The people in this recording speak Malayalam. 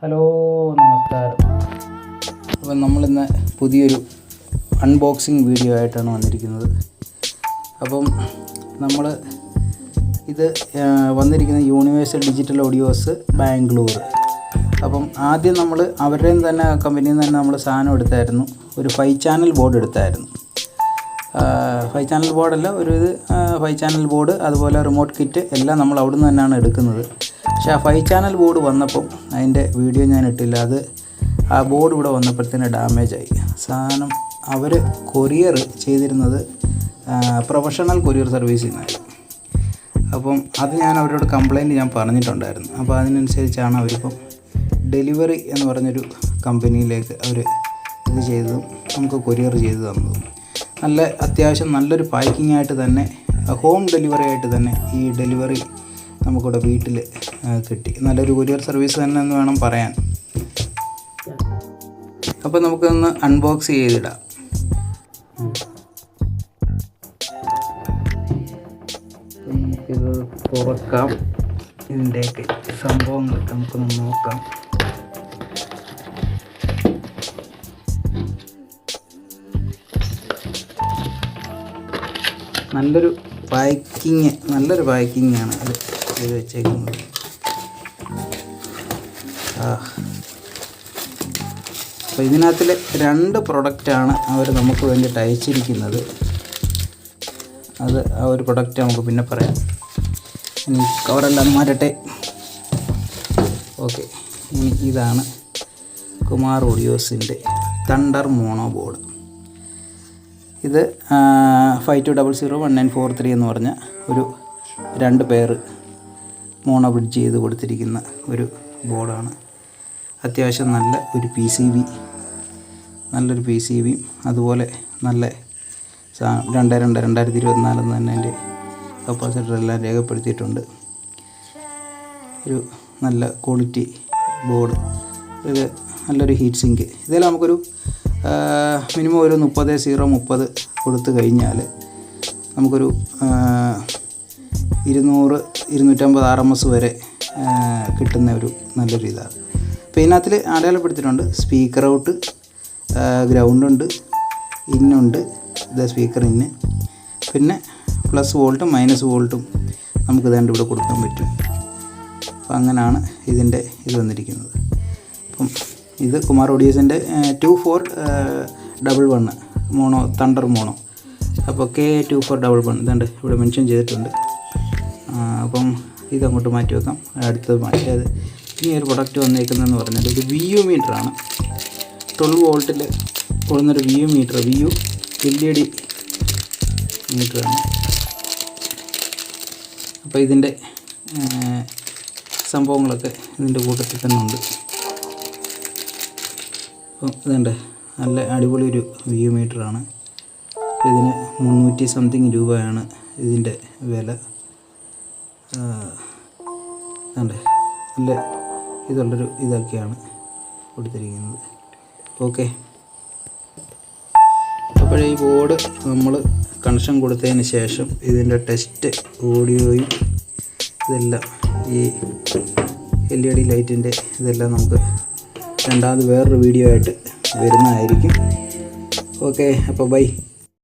ഹലോ നമസ്കാരം. അപ്പം നമ്മളിന്ന് പുതിയൊരു അൺബോക്സിങ് വീഡിയോ ആയിട്ടാണ് വന്നിരിക്കുന്നത്. അപ്പം നമ്മൾ ഇത് വന്നിരിക്കുന്ന യൂണിവേഴ്സൽ ഡിജിറ്റൽ ഓഡിയോസ് ബാംഗ്ലൂർ. അപ്പം ആദ്യം നമ്മൾ അവരുടെയും തന്നെ കമ്പനിയിൽ നിന്ന് തന്നെ നമ്മൾ സാധനം എടുത്തായിരുന്നു. ഒരു 5 ചാനൽ ബോർഡ് എടുത്തായിരുന്നു. 5 ചാനൽ ബോർഡല്ല, 5 ചാനൽ ബോർഡ്, അതുപോലെ റിമോട്ട് കിറ്റ് എല്ലാം നമ്മൾ അവിടെ നിന്ന് തന്നെയാണ് എടുക്കുന്നത്. പക്ഷേ ആ 5 ചാനൽ ബോർഡ് വന്നപ്പം അതിൻ്റെ വീഡിയോ ഞാൻ ഇട്ടില്ല. ആ ബോർഡ് ഇവിടെ വന്നപ്പോഴത്തേന് ഡാമേജായി. സാധനം അവർ കൊറിയർ ചെയ്തിരുന്നത് പ്രൊഫഷണൽ കൊറിയർ സർവീസിൽ നിന്നായിരുന്നു. അപ്പം അത് ഞാൻ അവരോട് കംപ്ലയിൻറ്റ് പറഞ്ഞിട്ടുണ്ടായിരുന്നു. അപ്പോൾ അതിനനുസരിച്ചാണ് അവരിപ്പം ഡെലിവറി എന്ന് പറഞ്ഞൊരു കമ്പനിയിലേക്ക് അവർ ഇത് ചെയ്തതും നമുക്ക് കൊറിയർ ചെയ്ത് തന്നതും. അത്യാവശ്യം നല്ലൊരു പാക്കിംഗ് ആയിട്ട് തന്നെ, ഹോം ഡെലിവറി ആയിട്ട് തന്നെ ഈ ഡെലിവറി നമുക്കിവിടെ വീട്ടിൽ കിട്ടി. നല്ലൊരു കൊറിയർ സർവീസ് തന്നെ എന്ന് വേണം പറയാൻ. അപ്പോൾ നമുക്കൊന്ന് അൺബോക്സ് ചെയ്തിടാം. നമുക്കിത് തുറക്കാം. ഇതിൻ്റെയൊക്കെ സംഭവങ്ങളൊക്കെ നമുക്കൊന്ന് നോക്കാം. നല്ലൊരു പാക്കിങ്ങാണ് ഇത് വെച്ചേക്കുന്നത്. അപ്പോൾ ഇതിനകത്തിൽ 2 പ്രൊഡക്റ്റാണ് അവർ നമുക്ക് വേണ്ടിയിട്ട് അയച്ചിരിക്കുന്നത്. അത് ആ ഒരു പ്രൊഡക്റ്റ് നമുക്ക് പിന്നെ പറയാം. ഇനി കവറെല്ലാം മാറ്റട്ടെ. ഓക്കെ, ഇനി ഇതാണ് കുമാർ ഓഡിയോസിൻ്റെ തണ്ടർ മോണോ ബോർഡ്. ഇത് 52001943 എന്ന് പറഞ്ഞ ഒരു 2 പെയർ മോണോ ബ്രിഡ്ജ് ചെയ്ത് കൊടുത്തിരിക്കുന്ന ഒരു ബോർഡാണ്. അത്യാവശ്യം നല്ലൊരു പി സി ബിയും അതുപോലെ നല്ല 2024 എന്ന് തന്നെ അതിൻ്റെ കപ്പാസിറ്ററെല്ലാം രേഖപ്പെടുത്തിയിട്ടുണ്ട്. ഒരു നല്ല ക്വാളിറ്റി ബോർഡ്. ഇത് നല്ലൊരു ഹീറ്റ് സിങ്ക്. ഇതിൽ നമുക്കൊരു മിനിമം ഒരു 30 കൊടുത്തു കഴിഞ്ഞാൽ നമുക്കൊരു 200-250 RMS വരെ കിട്ടുന്ന ഒരു നല്ലൊരു ഇതാണ്. അപ്പോൾ ഇതിനകത്തിൽ അടയാളപ്പെടുത്തിയിട്ടുണ്ട് സ്പീക്കർ ഔട്ട്, ഗ്രൗണ്ടുണ്ട്, ഇന്നുണ്ട്. ഇത് സ്പീക്കർ ഇന്ന്, പിന്നെ പ്ലസ് വോൾട്ടും മൈനസ് വോൾട്ടും നമുക്ക് ഇതാണ്ട് ഇവിടെ കൊടുക്കാൻ പറ്റും. അപ്പോൾ അങ്ങനെയാണ് ഇതിൻ്റെ ഇത് വന്നിരിക്കുന്നത്. അപ്പം ഇത് കുമാർ ഓഡിയോസിൻ്റെ 2411 മോണോ തണ്ടർ മോണോ. അപ്പോൾ K2411 ഇതുണ്ട് ഇവിടെ മെൻഷൻ ചെയ്തിട്ടുണ്ട്. അപ്പം ഇതങ്ങോട്ട് മാറ്റി വെക്കാം. അടുത്തത് മാറ്റിയത് ഇനി ഒരു പ്രൊഡക്റ്റ് വന്നേക്കുന്നതെന്ന് പറഞ്ഞാൽ ഒരു VU മീറ്ററാണ്. 12 വോൾട്ടിൽ കൊടുന്നൊരു VU മീറ്റർ, VU LED മീറ്ററാണ്. അപ്പോൾ ഇതിൻ്റെ സംഭവങ്ങളൊക്കെ ഇതിൻ്റെ കൂട്ടത്തിൽ തന്നെ ഉണ്ട്. അപ്പം ഇതുണ്ട്, നല്ല അടിപൊളി ഒരു VU മീറ്ററാണ്. ഇതിന് 300 സംതിങ് രൂപയാണ് ഇതിൻ്റെ വില. ഉണ്ട്, നല്ല ഇതുള്ളൊരു ഇതൊക്കെയാണ് കൊടുത്തിരിക്കുന്നത്. ഓക്കെ, അപ്പോഴേ ഈ ബോർഡ് നമ്മൾ കണക്ഷൻ കൊടുത്തതിന് ശേഷം ഇതിൻ്റെ ടെസ്റ്റ് ഓഡിയോയും ഇതെല്ലാം ഈ LED ലൈറ്റിൻ്റെ ഇതെല്ലാം നമുക്ക് രണ്ടാമത് വേറൊരു വീഡിയോ ആയിട്ട് വരുന്നതായിരിക്കും. ഓക്കെ, അപ്പോൾ ബൈ.